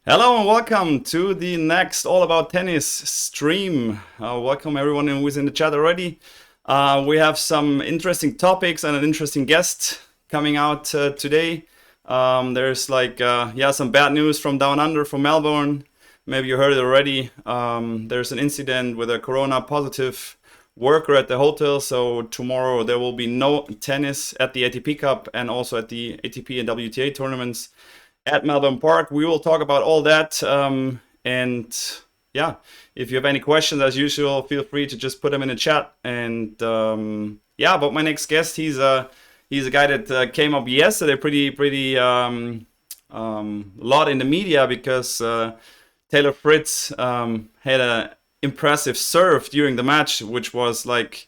Hello and welcome to the next All About Tennis stream. Welcome everyone who is in the chat already. We have some interesting topics and an interesting guest coming out today. There's some bad news from down under, from Melbourne. Maybe you heard it already. There's an incident with a corona positive worker at the hotel. So tomorrow there will be no tennis at the ATP Cup and also at the ATP and WTA tournaments at Melbourne Park. We will talk about all that. And yeah, if you have any questions, as usual, feel free to just put them in the chat. And yeah, about my next guest, he's a guy that came up yesterday, pretty lot in the media because Taylor Fritz had a impressive serve during the match, which was like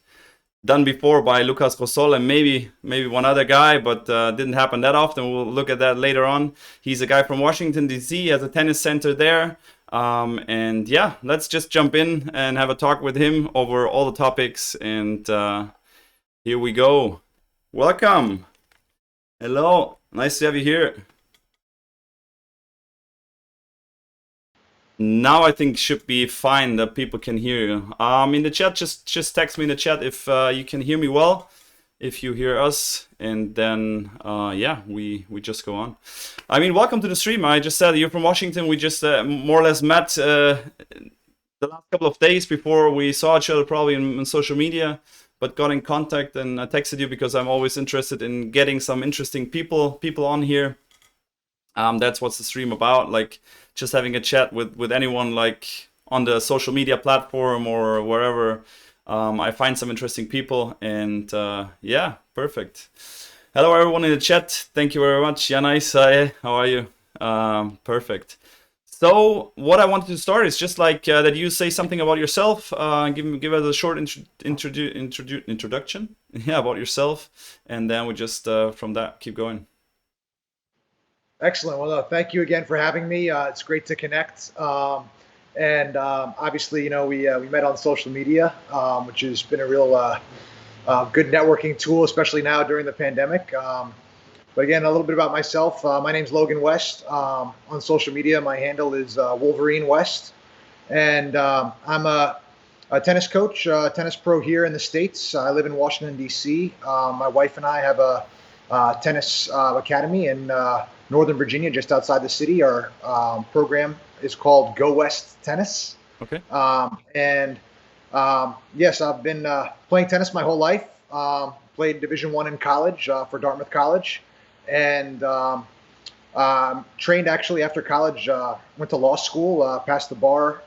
done before by Lucas Rosol and maybe one other guy, but didn't happen that often. We'll look at that later on. He's a guy from Washington, D.C., has a tennis center there. And yeah, let's just jump in and have a talk with him over all the topics. And here we go. Welcome. Hello. Nice to have you here. Now I think should be fine that people can hear you. In the chat, just text me in the chat if you can hear me well, if you hear us, and then yeah, we just go on. I mean, welcome to the stream. I just said you're from Washington. We just more or less met the last couple of days before we saw each other, probably in social media, but got in contact and I texted you because I'm always interested in getting some interesting people on here. That's what's the stream about, like just having a chat with anyone, like on the social media platform or wherever. I find some interesting people, and yeah, perfect. Hello everyone in the chat. Thank you very much. Yeah, nice. How are you? Perfect. So what I wanted to start is just like that you say something about yourself. Give us a short introduction. Yeah, about yourself, and then we just from that keep going. Excellent. Well, thank you again for having me. It's great to connect. Obviously, we met on social media, which has been a real good networking tool, especially now during the pandemic. But again, a little bit about myself. My name's Logan West. On social media, my handle is Wolverine West, and I'm a tennis coach, tennis pro here in the States. I live in Washington, D.C. My wife and I have a tennis academy in Northern Virginia, just outside the city. Our program is called Go West Tennis. Okay. Yes, I've been playing tennis my whole life. Played Division I in college for Dartmouth College, and trained actually after college. Went to law school, passed the bar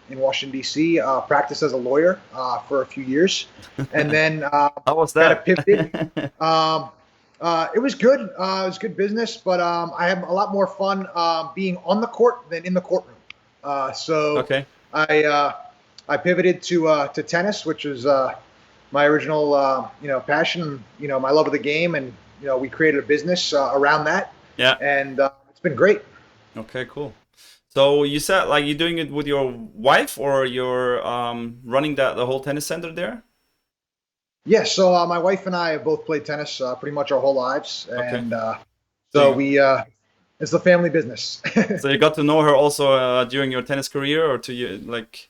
in Washington D.C. Practiced as a lawyer for a few years, and then How was kind that? of pivoted. It was good. It was good business, but I have a lot more fun being on the court than in the courtroom. Okay. I pivoted to tennis, which was my original passion. My love of the game, and we created a business around that. Yeah. And it's been great. Okay, cool. So you said like you're doing it with your wife, or you're running the whole tennis center there? Yeah, so my wife and I have both played tennis pretty much our whole lives, and So it's the family business. So you got to know her also during your tennis career, or to you like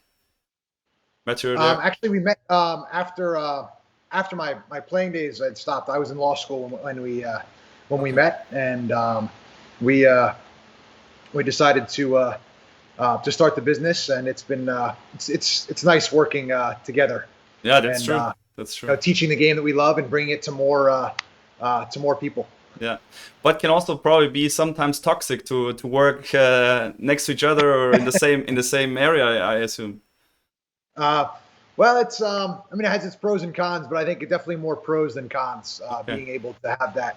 met her there? Actually, we met after my playing days had stopped. I was in law school when we met, and we decided to start the business, and it's been it's nice working together. Yeah, that's And true. That's true. teaching the game that we love and bringing it to more people. Yeah, but can also probably be sometimes toxic to work next to each other or in the same area, I assume. Well, it's I mean, it has its pros and cons, but I think it definitely more pros than cons. Okay. Being able to have that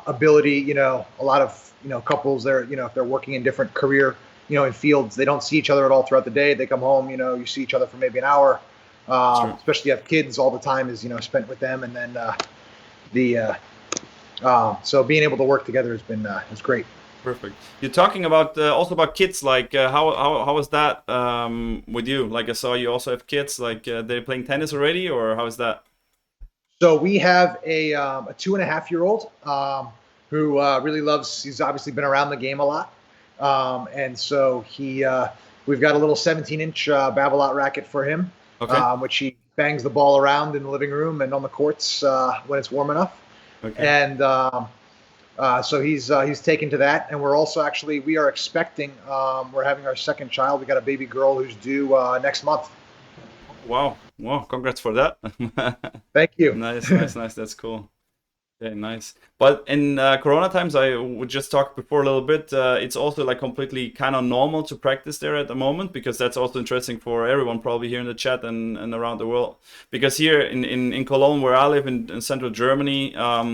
ability, a lot of couples there, if they're working in different career, in fields, they don't see each other at all throughout the day. They come home, you see each other for maybe an hour. Especially if you have kids, all the time is spent with them, and then so being able to work together has been is great. Perfect. You're talking about also about kids. Like how was that with you? Like I saw you also have kids. Like they're playing tennis already, or how is that? So we have a 2.5-year-old who really loves. He's obviously been around the game a lot, And so we've got a little 17-inch Babolat racket for him, Okay. which he bangs the ball around in the living room and on the courts when it's warm enough. Okay. And so he's taken to that, and we are expecting we're having our second child. We got a baby girl who's due next month. Wow. Wow. Congrats for that. Thank you. Nice, nice, nice. That's cool. Okay, nice. But in Corona times, I would just talk before a little bit. It's also like completely kind of normal to practice there at the moment, because that's also interesting for everyone probably here in the chat and around the world. Because here in Cologne, where I live in central Germany,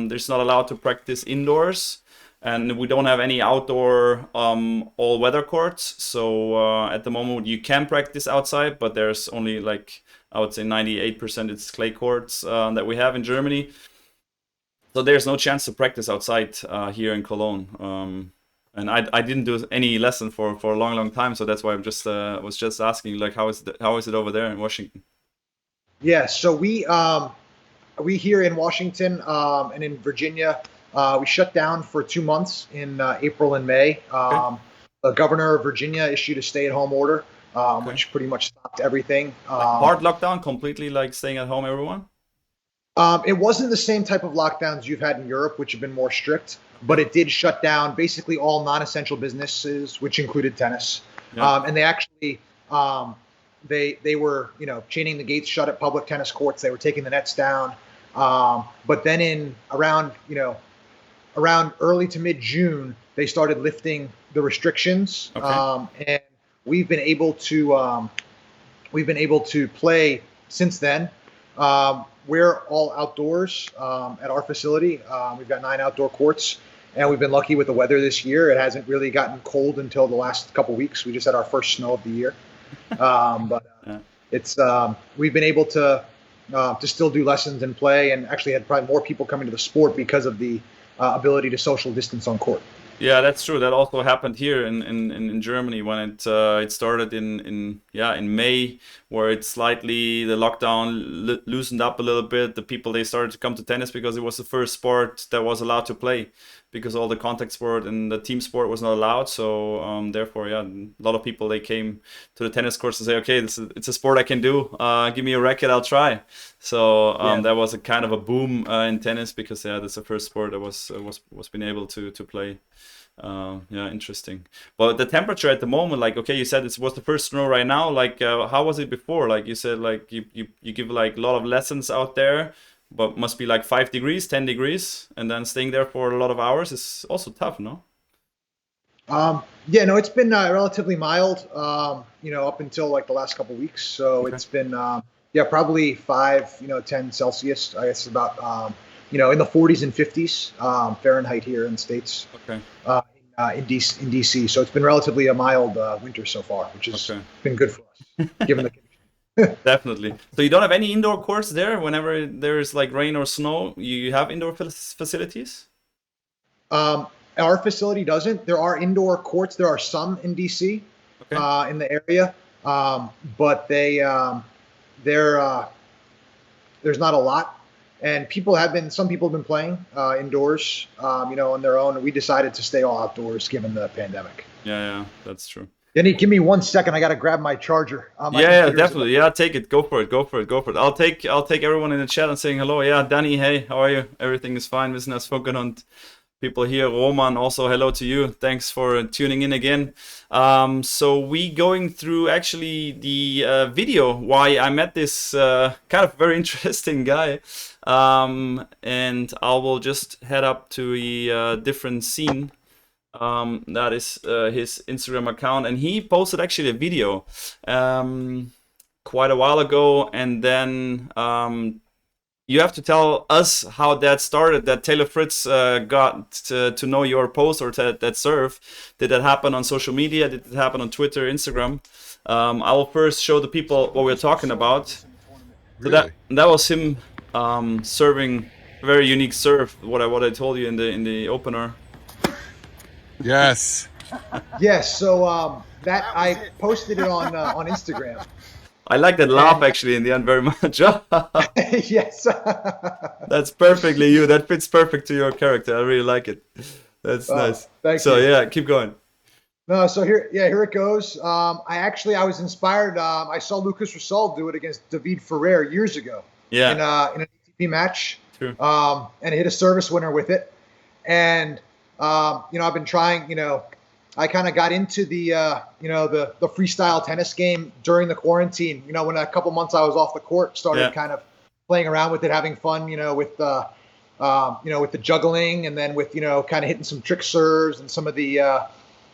there's not allowed to practice indoors. And we don't have any outdoor all-weather courts. So at the moment, you can practice outside, but there's only like, I would say 98% it's clay courts that we have in Germany. So there's no chance to practice outside here in Cologne. And I didn't do any lesson for a long, long time. So that's why I'm just was just asking, like, how is it over there in Washington? Yeah, so we here in Washington and in Virginia, we shut down for 2 months in April and May. Okay. The governor of Virginia issued a stay-at-home order, Okay. which pretty much stopped everything. Like hard lockdown, completely like staying at home, everyone? It wasn't the same type of lockdowns you've had in Europe, which have been more strict, but it did shut down basically all non-essential businesses, which included tennis. Yeah. And they actually they were chaining the gates shut at public tennis courts. They were taking the nets down. But then in around early to mid June, they started lifting the restrictions, Okay. and we've been able to play since then. We're all outdoors at our facility. We've got 9 outdoor courts, and we've been lucky with the weather this year. It hasn't really gotten cold until the last couple weeks. We just had our first snow of the year, but Yeah. it's we've been able to still do lessons and play, and actually had probably more people coming to the sport because of the ability to social distance on court. Yeah, that's true. That also happened here in Germany when it started in May, where it slightly the lockdown loosened up a little bit. The people, they started to come to tennis because it was the first sport that was allowed to play, because all the contact sport and the team sport was not allowed. So therefore, yeah, a lot of people, they came to the tennis courts to say, okay, it's a sport I can do. Give me a racket, I'll try. So that was a kind of a boom in tennis, because that's the first sport that was been able to play. Yeah, interesting. But the temperature at the moment, like, okay, you said it was the first snow right now. Like, how was it before? Like you said, like you give like a lot of lessons out there, but must be like 5 degrees, 10 degrees, and then staying there for a lot of hours is also tough, no? Yeah, no, it's been relatively mild, up until like the last couple weeks. So Okay. it's been, probably 5, 10 Celsius. I guess about, in the 40s and 50s Fahrenheit here in the States, Okay. in DC. So it's been relatively a mild winter so far, which has Okay. been good for us, given the. Definitely. So you don't have any indoor courts there whenever there's like rain or snow? You have indoor facilities? Our facility doesn't. There are indoor courts. There are some in DC, Okay. in the area, but there's not a lot. And some people have been playing indoors, on their own. We decided to stay all outdoors given the pandemic. Yeah, that's true. Denny, give me 1 second. I got to grab my charger. Yeah, definitely. Yeah, take it. Go for it. Go for it. Go for it. I'll take everyone in the chat and saying hello. Yeah, Danny, hey, how are you? Everything is fine. Wir sind das und people here. Roman, also hello to you. Thanks for tuning in again. So we going through actually the video why I met this kind of very interesting guy. And I will just head up to a different scene. That is his Instagram account, and he posted actually a video quite a while ago, and then you have to tell us how that started, that Taylor Fritz got to know your post or that serve. Did that happen on social media? Did it happen on Twitter, Instagram? I will first show the people what we're talking about. So Really? that was him serving a very unique serve, what I told you in the opener. Yes. Yes. So that I posted it on Instagram. I like that laugh actually in the end very much. Yes. That's perfectly you. That fits perfect to your character. I really like it. That's nice. Thank So you. yeah, keep going. No, so here it goes. I was inspired. I saw Lucas Rosol do it against David Ferrer years ago Yeah, in an ATP match, true. and hit a service winner with it. And I've been trying. I kind of got into the freestyle tennis game during the quarantine. When a couple months I was off the court, started Yeah, kind of playing around with it, having fun. With the juggling, and then with kind of hitting some trick serves and some of the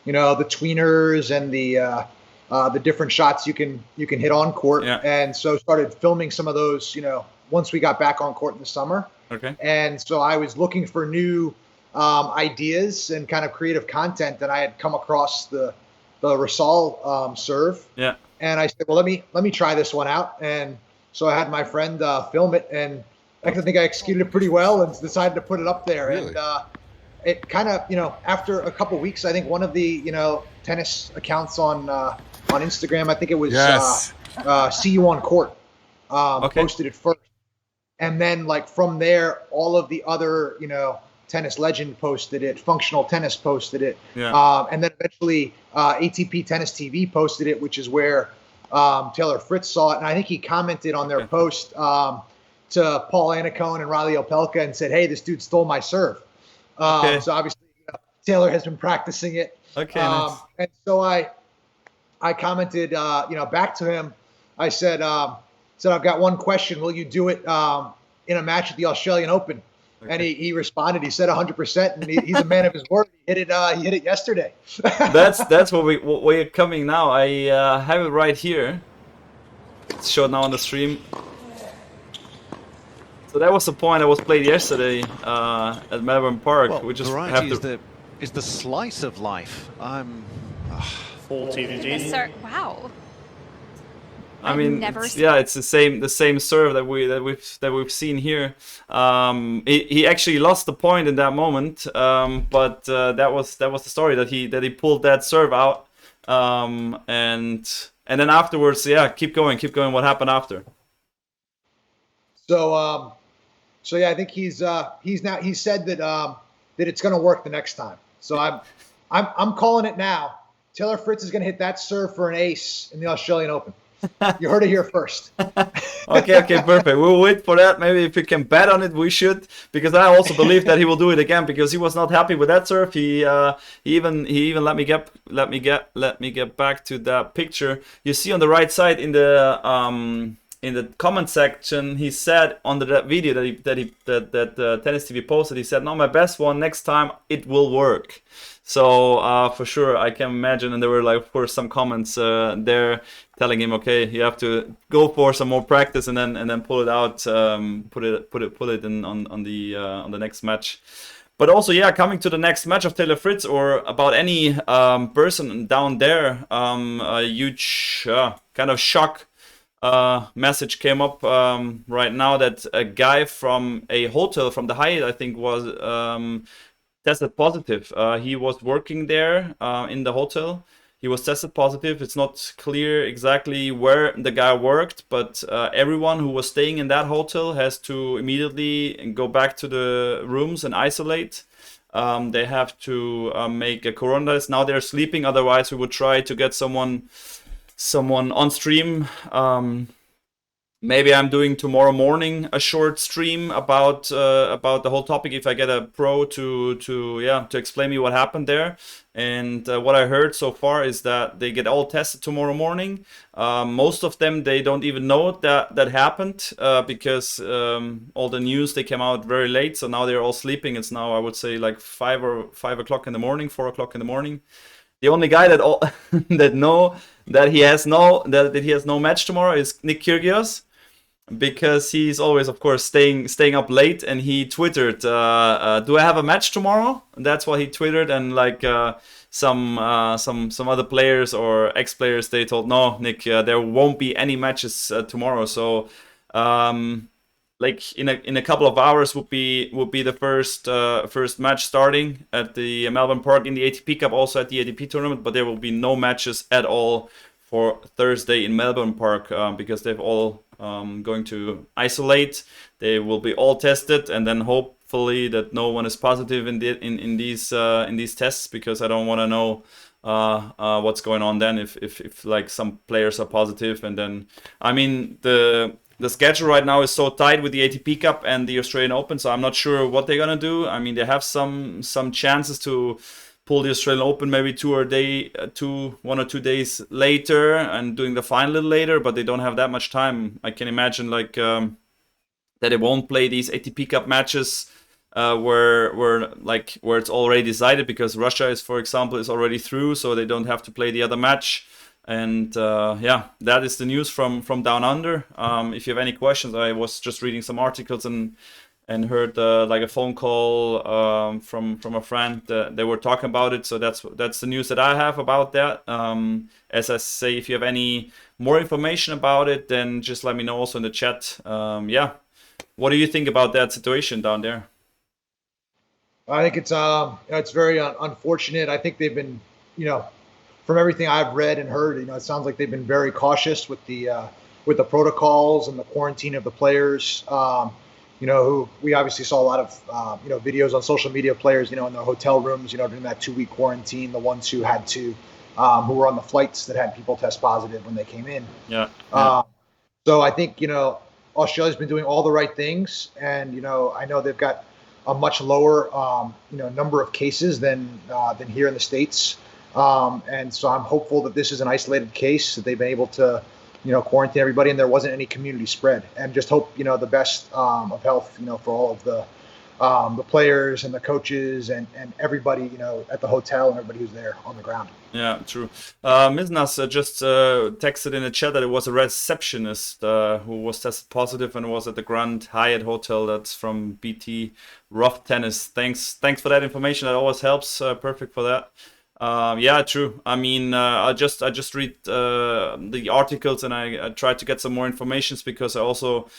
tweeners and the different shots you can hit on court. yeah. And so started filming some of those. Once we got back on court in the summer, Okay. and so I was looking for new ideas and kind of creative content, and I had come across the Rasal serve, Yeah. and I said, well, let me try this one out. And so I had my friend film it, and I think I executed it pretty well, and decided to put it up there. Really? And it kind of, after a couple weeks, I think one of the tennis accounts on Instagram, I think it was Yes. See You on Court, Okay. posted it first, and then like from there, all of the other tennis legend posted it, functional tennis posted it, Yeah. and then eventually ATP Tennis TV posted it, which is where Taylor Fritz saw it, and I think he commented on their Okay. post to Paul Anacone and Riley Opelka and said, "Hey, this dude stole my serve." Okay. So obviously Taylor has been practicing it, Okay. Nice. and so I commented back to him. I said I've got one question. Will you do it in a match at the Australian Open? Okay. And he responded. He said 100%, and he's a man of his word. He hit it yesterday. That's what we're coming now. I have it right here. It's shown now on the stream. So that was the point that was played yesterday at Melbourne Park. Well, we just variety have to. is the slice of life. Wow. I I've mean, never it's the same serve that we've seen here. He actually lost the point in that moment, but that was the story that he pulled that serve out, and then afterwards, keep going. What happened after? So yeah, I think he said that it's going to work the next time. So I'm calling it now. Taylor Fritz is going to hit that serve for an ace in the Australian Open. You heard it here first. Okay, perfect. We'll wait for that. Maybe if we can bet on it, we should, because I also believe that he will do it again, because he was not happy with that serve. He even let me get back to that picture. You see on the right side in the comment section, he said on that video that Tennis TV posted, he said, "No, my best one. Next time it will work." So for sure, I can imagine, and there were of course some comments there telling him, okay, you have to go for some more practice and then pull it out, put it in on the next match. But also, coming to the next match of Taylor Fritz, or about any person down there, a huge kind of shock message came up right now that a guy from a hotel from the Hyatt, I think, was tested positive. He was working there in the hotel. He was tested positive. It's not clear exactly where the guy worked, but everyone who was staying in that hotel has to immediately go back to the rooms and isolate. They have to make a corona test. Now they're sleeping. Otherwise, we would try to get someone on stream. Maybe I'm doing tomorrow morning a short stream about the whole topic, if I get a pro to explain me what happened there. And what I heard so far is that they get all tested tomorrow morning. Most of them, they don't even know that happened because all the news, they came out very late. So now they're all sleeping. It's now, I would say, like 5 o'clock in the morning, 4 o'clock in the morning. The only guy that know that he has no match tomorrow is Nick Kyrgios, because he's always, of course, staying up late. And he twittered, "Do I have a match tomorrow?" And that's what he twittered. And some other players or ex-players, they told, "No, Nick, there won't be any matches tomorrow." So in a couple of hours would be the first match starting at the Melbourne Park in the ATP Cup, also at the ATP tournament. But there will be no matches at all for Thursday in Melbourne Park because they've all going to isolate. They will be all tested, and then hopefully that no one is positive in these tests, because I don't want to know what's going on then if like some players are positive. And then I mean the schedule right now is so tight with the ATP Cup and the Australian Open, so I'm not sure what they're gonna do. I mean, they have some chances to pull the Australian Open maybe 1 or 2 days later and doing the final a little later, but they don't have that much time. I can imagine like that they won't play these ATP Cup matches where it's already decided, because Russia is, for example, is already through, so they don't have to play the other match. And yeah, that is the news from down under. If you have any questions, I was just reading some articles and heard like a phone call from a friend. They were talking about it, so that's the news that I have about that. As I say, if you have any more information about it, then just let me know also in the chat. Yeah, what do you think about that situation down there? I think it's very unfortunate. I think they've been, from everything I've read and heard, it sounds like they've been very cautious with the protocols and the quarantine of the players. Who we obviously saw a lot of videos on social media of players, in their hotel rooms, during that 2-week quarantine. The ones who had to, who were on the flights that had people test positive when they came in. Yeah. So I think Australia's been doing all the right things, and I know they've got a much lower number of cases than here in the States. And so I'm hopeful that this is an isolated case, that they've been able to, quarantine everybody and there wasn't any community spread, and just hope, the best of health, for all of the players and the coaches and everybody, at the hotel and everybody who's there on the ground. Yeah, true. Miznas just texted in the chat that it was a receptionist who was tested positive and was at the Grand Hyatt Hotel. That's from BT Rough Tennis. Thanks for that information. That always helps. Perfect for that. Yeah, true. I mean, I just read the articles and I tried to get some more information, because I also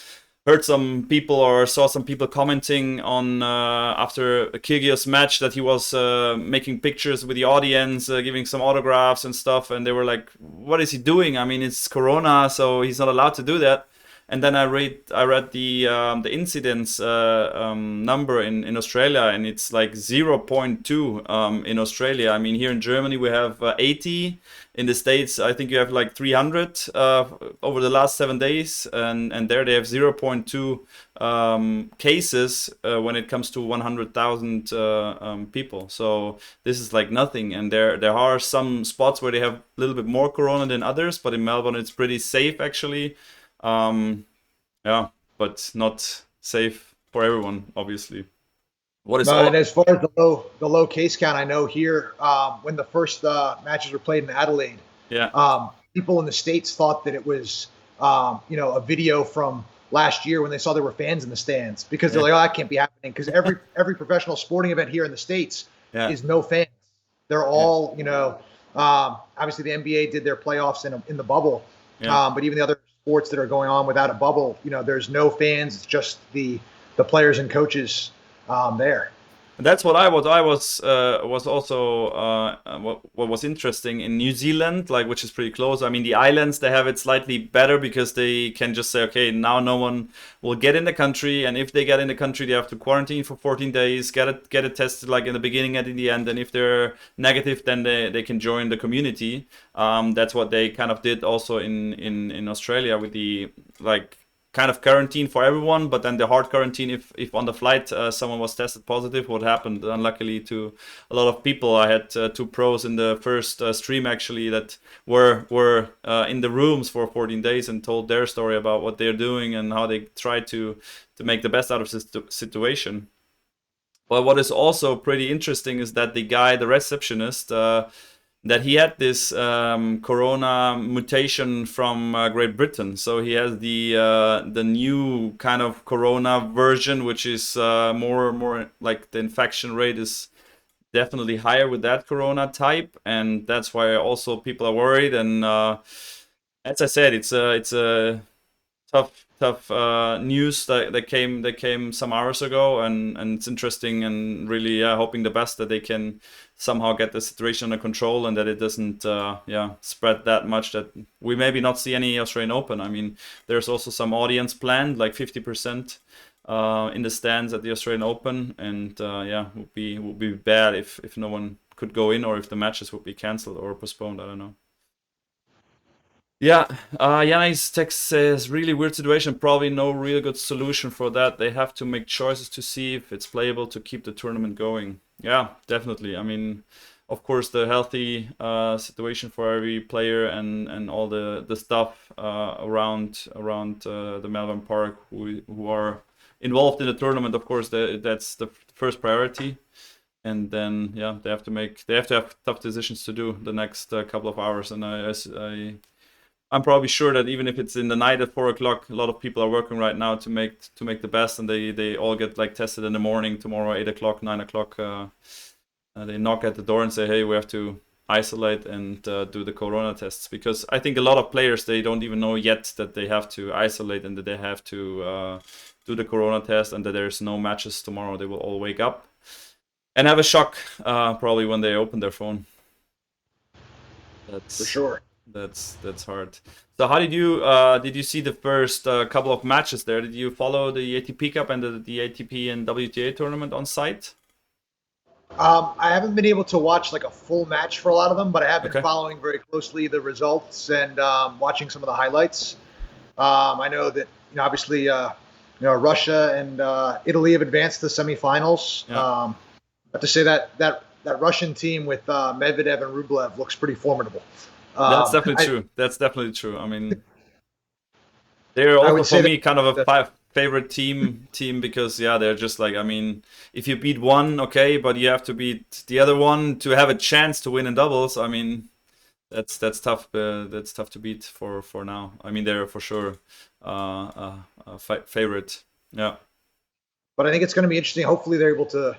heard some people or saw some people commenting on after Kyrgios' match that he was making pictures with the audience, giving some autographs and stuff, and they were like, "What is he doing? I mean, it's Corona, so he's not allowed to do that." And then I read the incidence number in Australia, and it's like 0.2 in Australia. I mean, here in Germany we have 80. In the States, I think you have like 300 over the last 7 days, and there they have 0.2 cases when it comes to 100,000 people. So this is like nothing. And there are some spots where they have a little bit more corona than others, but in Melbourne it's pretty safe actually. Yeah, but not safe for everyone, obviously. And as far as the low case count, I know here when the first matches were played in Adelaide, people in the States thought that it was a video from last year when they saw there were fans in the stands, because they're like, oh, that can't be happening, because every professional sporting event here in the States is no fans. They're all obviously the NBA did their playoffs in the bubble, but even the other sports that are going on without a bubble, there's no fans. It's just the players and coaches there. And that's what I was also what was interesting in New Zealand, like, which is pretty close. I mean, the islands, they have it slightly better because they can just say, okay, now no one will get in the country, and if they get in the country, they have to quarantine for 14 days, get it tested like in the beginning and in the end, and if they're negative, then they can join the community. That's what they kind of did also in Australia with the kind of quarantine for everyone, but then the hard quarantine if on the flight someone was tested positive. What happened, unluckily, to a lot of people. I had 2 pros in the first stream actually that were in the rooms for 14 days and told their story about what they're doing and how they try to make the best out of this situation. But what is also pretty interesting is that the receptionist, that he had this corona mutation from Great Britain. So he has the new kind of corona version, which is more like the infection rate is definitely higher with that corona type, and that's why also people are worried. And as I said, it's a tough news that came some hours ago, and it's interesting, and really hoping the best that they can somehow get the situation under control and that it doesn't spread that much, that we maybe not see any Australian Open. I mean, there's also some audience planned, like 50% in the stands at the Australian Open, and would be bad if no one could go in, or if the matches would be cancelled or postponed. I don't know. Yeah, Yannis text says, really weird situation, probably no real good solution for that. They have to make choices to see if it's playable to keep the tournament going. Yeah, definitely. I mean, of course, the healthy situation for every player and all the stuff around the Melbourne Park who are involved in the tournament, of course, that's the first priority. And then, yeah, they have to have tough decisions to do the next couple of hours. And I'm probably sure that even if it's in the night at 4 o'clock, a lot of people are working right now to make the best, and they all get like tested in the morning tomorrow, 8 o'clock, 9 o'clock. They knock at the door and say, hey, we have to isolate and do the corona tests, because I think a lot of players, they don't even know yet that they have to isolate and that they have to do the corona test, and that there's no matches tomorrow. They will all wake up and have a shock probably when they open their phone. For sure. That's hard. So how did you see the first couple of matches there? Did you follow the ATP Cup and the ATP and WTA tournament on site? I haven't been able to watch like a full match for a lot of them, but I have been following very closely the results and watching some of the highlights. I know that obviously Russia and Italy have advanced to the semifinals. Yeah. I have to say that Russian team with Medvedev and Rublev looks pretty formidable. That's definitely true. That's definitely true. I mean, they're also for me kind of a favorite team because they're just like, I mean, if you beat one, okay, but you have to beat the other one to have a chance to win in doubles. I mean, that's tough. That's tough to beat for now. I mean, they're for sure a favorite. Yeah. But I think it's going to be interesting. Hopefully, they're able to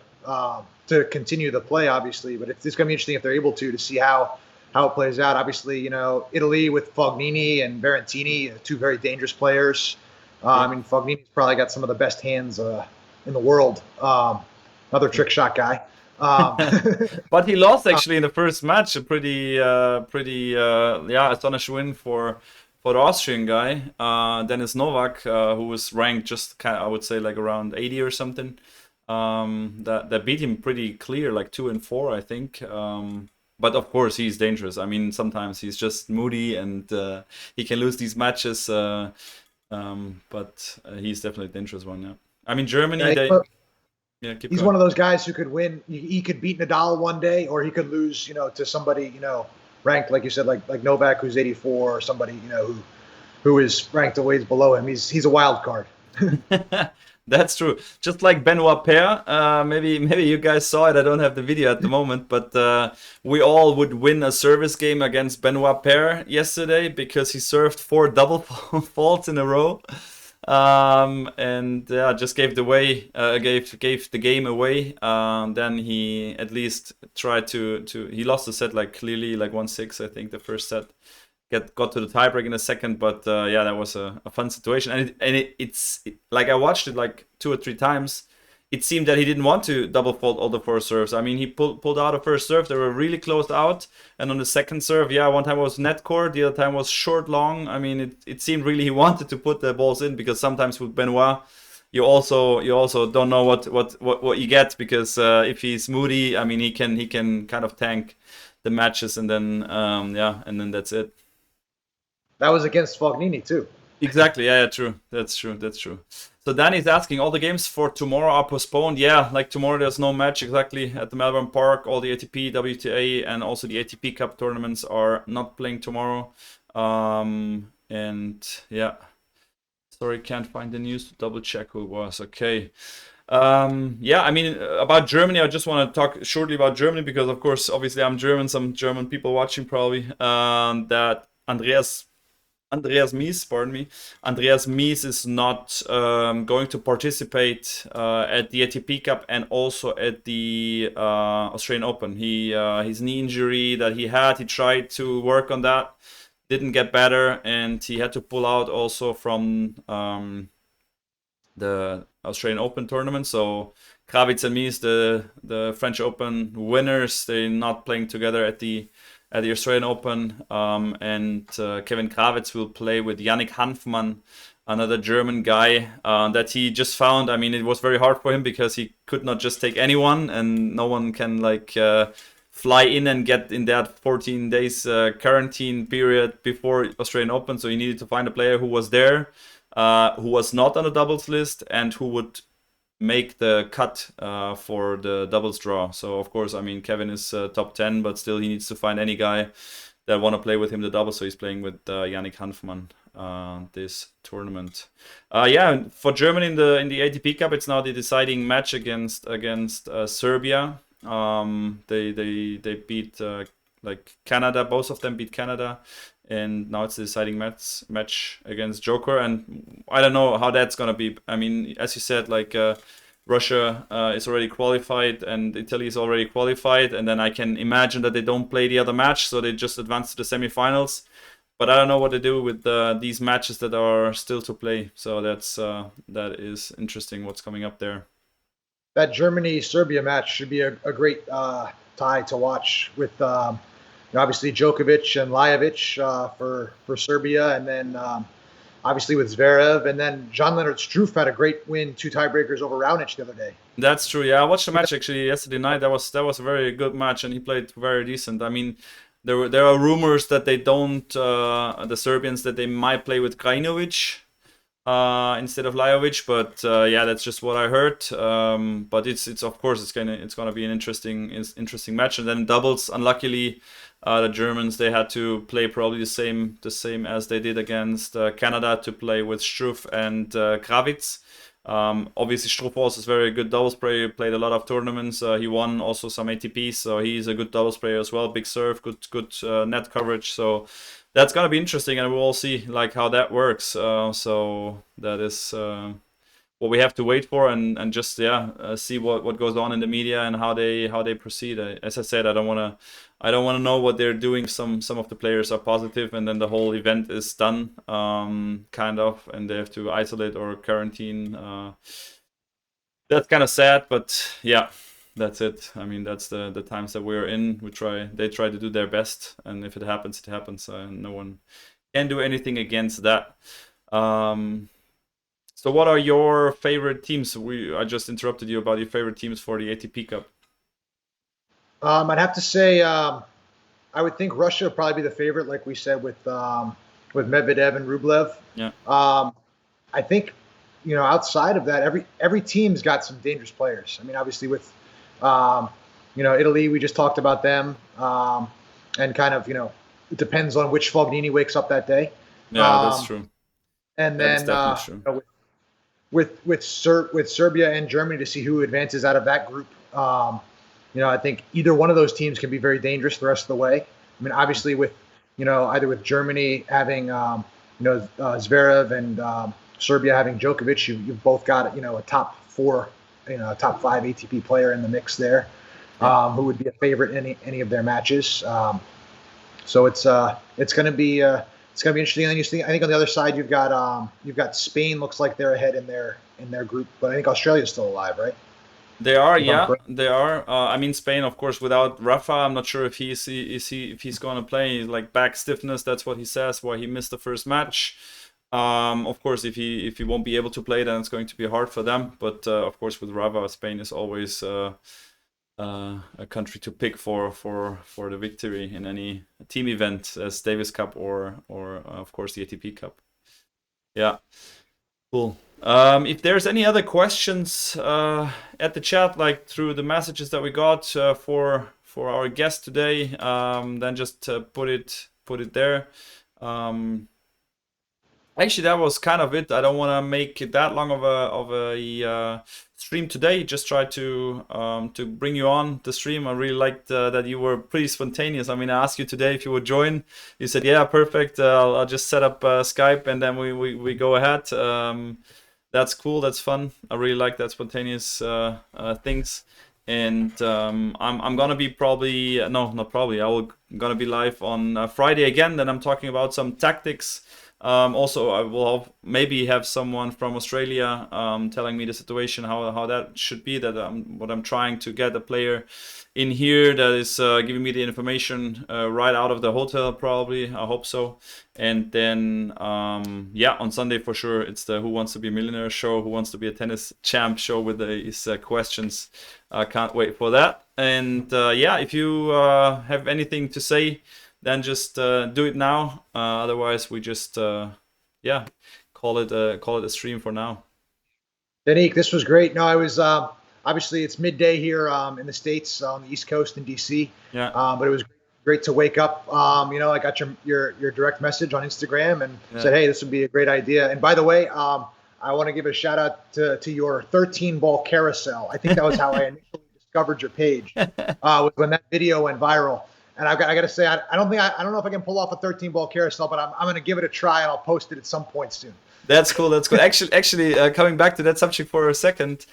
continue the play, obviously. But it's going to be interesting if they're able to see how it plays out. Obviously, Italy with Fognini and Berrettini, two very dangerous players. I mean, Fognini's probably got some of the best hands in the world. Another trick shot guy. But he lost actually in the first match. A pretty astonishing win for the Austrian guy, Denis Novak, who was ranked just I would say like around 80 or something. That beat him pretty clear, like 2 and 4, I think. But of course, he's dangerous. I mean, sometimes he's just moody and he can lose these matches. But he's definitely a dangerous one. Yeah. I mean, Germany. He's one of those guys who could win. He could beat Nadal one day, or he could lose, to somebody, ranked like you said, like Novak, who's 84, or somebody, who is ranked a ways below him. He's a wild card. That's true. Just like Benoit Paire, maybe you guys saw it. I don't have the video at the moment, but we all would win a service game against Benoit Paire yesterday because he served 4 double faults in a row, and just gave the game away. Then he at least tried to he lost the set like clearly, like 1-6, I think, the first set. Got to the tiebreak in a second, but that was a fun situation, and it's like I watched it like 2 or 3 times. It seemed that he didn't want to double fault all the 4 serves. I mean, he pulled out a first serve. They were really closed out, and on the second serve, one time was net court, the other time was short long. I mean, it seemed really he wanted to put the balls in, because sometimes with Benoit, you also don't know what you get, because if he's moody, I mean, he can kind of tank the matches, and then and then that's it. That was against Fognini too. Exactly. Yeah, true. That's true. So Danny's asking, all the games for tomorrow are postponed. Yeah, like tomorrow there's no match exactly at the Melbourne Park. All the ATP, WTA, and also the ATP Cup tournaments are not playing tomorrow. And yeah, sorry, can't find the news to double check who it was. Okay. I mean, about Germany, I just want to talk shortly about Germany, because of course, obviously I'm German, some German people watching probably, that Andreas Mies is not going to participate at the ATP Cup and also at the Australian Open. His knee injury that he tried to work on that, didn't get better, and he had to pull out also from the Australian Open tournament. So Kravitz and Mies, the French Open winners, they're not playing together at the Australian Open, and Kevin Kravitz will play with Yannick Hanfmann, another German guy that he just found. I mean, it was very hard for him because he could not just take anyone, and no one can fly in and get in that 14 days quarantine period before Australian Open. So he needed to find a player who was there, who was not on the doubles list, and who would make the cut for the doubles draw. So of course, I mean, Kevin is top 10, but still he needs to find any guy that want to play with him the doubles. So he's playing with Yannick Hanfmann this tournament. Yeah, for Germany in the ATP Cup, it's now the deciding match against Serbia. They beat like Canada. Both of them beat Canada, and now it's the deciding match against Joker. And I don't know how that's gonna be. I mean, as you said, like Russia is already qualified and Italy is already qualified, and then I can imagine that they don't play the other match, so they just advance to the semifinals. But I don't know what they do with these matches that are still to play. So that is interesting. What's coming up there? That Germany-Serbia match should be a great tie to watch with obviously Djokovic and Lajovic for Serbia, and then obviously with Zverev, and then Jan-Lennard Struff had a great win, 2 tiebreakers over Raonic the other day. That's true. Yeah, I watched the match actually yesterday night. That was a very good match, and he played very decent. I mean, there are rumors that they don't the Serbians that they might play with Krajinovic instead of Lajovic, but yeah, that's just what I heard. But it's of course it's gonna be an interesting match. And then doubles, unluckily, the Germans, they had to play probably the same as they did against Canada, to play with Struff and Kravitz. Obviously Struff also is a very good doubles player. He played a lot of tournaments. He won also some ATPs, so he's a good doubles player as well. Big serve, good net coverage. So that's gonna be interesting, and we'll all see like how that works. So that is what we have to wait for, and just see what goes on in the media and how they proceed. As I said, I don't want to know what they're doing. Some of the players are positive, and then the whole event is done, kind of, and they have to isolate or quarantine. That's kind of sad, but yeah, that's it. I mean, that's the times that we're in. They try to do their best, and if it happens, it happens. No one can do anything against that. So what are your favorite teams? I just interrupted you about your favorite teams for the ATP Cup. I'd have to say I would think Russia would probably be the favorite, like we said with Medvedev and Rublev. Yeah. I think outside of that, every team's got some dangerous players. I mean, obviously with Italy, we just talked about them, and kind of it depends on which Fognini wakes up that day. Yeah, that's true. And then with Serbia and Germany, to see who advances out of that group. I think either one of those teams can be very dangerous the rest of the way. I mean, obviously with either with Germany having Zverev and Serbia having Djokovic, you've both got a top 4, top 5 ATP player in the mix there, who would be a favorite in any of their matches. So it's going to be interesting. And I think on the other side you've got Spain. Looks like they're ahead in their group, but I think Australia's still alive, right? They are, yeah, they are. I mean, Spain, of course, without Rafa, I'm not sure if he's going to play. Like back stiffness, that's what he says. Why he missed the first match. Of course, if he won't be able to play, then it's going to be hard for them. But of course, with Rafa, Spain is always a country to pick for the victory in any team event, as Davis Cup or of course the ATP Cup. Yeah, cool. If there's any other questions at the chat, like through the messages that we got for our guest today, then just put it there. Actually, that was kind of it. I don't want to make it that long of a stream today. Just try to bring you on the stream. I really liked that you were pretty spontaneous. I mean, I asked you today if you would join. You said, yeah, perfect. I'll just set up Skype and then we go ahead. That's cool. That's fun. I really like that spontaneous things. And I'm gonna be gonna be live on Friday again. Then I'm talking about some tactics. Also, I will maybe have someone from Australia telling me the situation, how that should be. That what I'm trying to get a player in here that is giving me the information right out of the hotel, probably. I hope so. And then on Sunday for sure, it's the Who Wants to Be a Millionaire show, Who Wants to Be a Tennis Champ show with these questions. I can't wait for that. And yeah, if you have anything to say, then just do it now. Otherwise, we just yeah, call it a stream for now. Danique, this was great. No, I was obviously it's midday here in the States on the East Coast in DC. Yeah. But it was great to wake up. I got your direct message on Instagram and said, hey, this would be a great idea. And by the way, I want to give a shout out to your 13 ball carousel. I think that was how I initially discovered your page. Was when that video went viral. And I got to say, I don't know if I can pull off a 13 ball carousel, but I'm going to give it a try and I'll post it at some point soon. That's cool. That's cool. Actually, coming back to that subject for a second,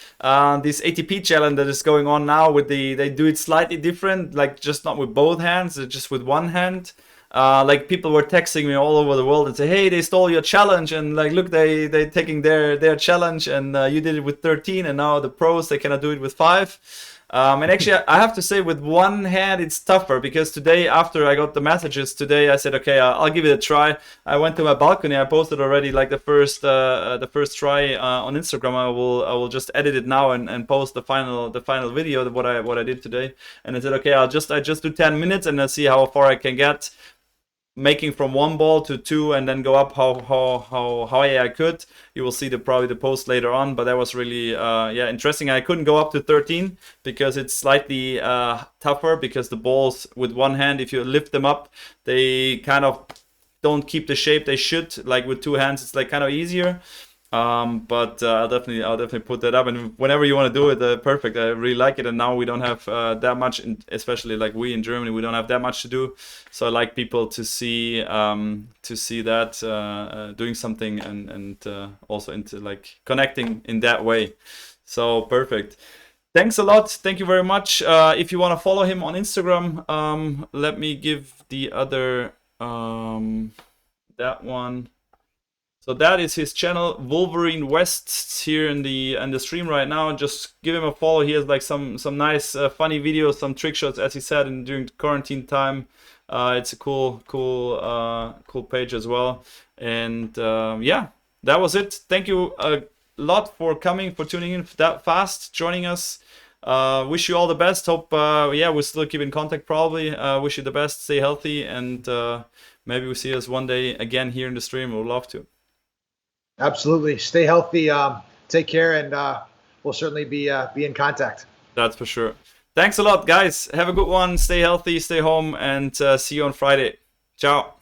this ATP challenge that is going on now they do it slightly different, like just not with both hands, just with one hand. Like people were texting me all over the world and say, hey, they stole your challenge, and like look, they taking their challenge, and you did it with 13, and now the pros they cannot do it with 5. And actually, I have to say, with one hand, it's tougher, because today, after I got the messages today, I said, okay, I'll give it a try. I went to my balcony. I posted already like the first try on Instagram. I will just edit it now and post the final video of what I did today. And I said, okay, I just do 10 minutes and I'll see how far I can get, making from 1 ball to 2 and then go up how high I could. You will see probably the post later on, but that was really interesting. I couldn't go up to 13 because it's slightly tougher, because the balls with one hand, if you lift them up, they kind of don't keep the shape they should. Like with 2 hands, it's like kind of easier. But I'll definitely put that up, and whenever you want to do it, perfect. I really like it, and now we don't have that much, especially like we in Germany, we don't have that much to do. So I like people to see that doing something and also into like connecting in that way. So perfect. Thanks a lot. Thank you very much. If you want to follow him on Instagram, let me give the other that one. So that is his channel, Wolverine West, here in the stream right now. Just give him a follow. He has like some nice funny videos, some trick shots, as he said, during the quarantine time. It's a cool page as well. And yeah, that was it. Thank you a lot for coming, for tuning in that fast, joining us. Wish you all the best. Hope we'll still keep in contact probably. Wish you the best. Stay healthy, and maybe we'll see us one day again here in the stream. We'd love to. Absolutely. Stay healthy. Take care, and we'll certainly be in contact. That's for sure. Thanks a lot, guys. Have a good one. Stay healthy, stay home, and see you on Friday. Ciao.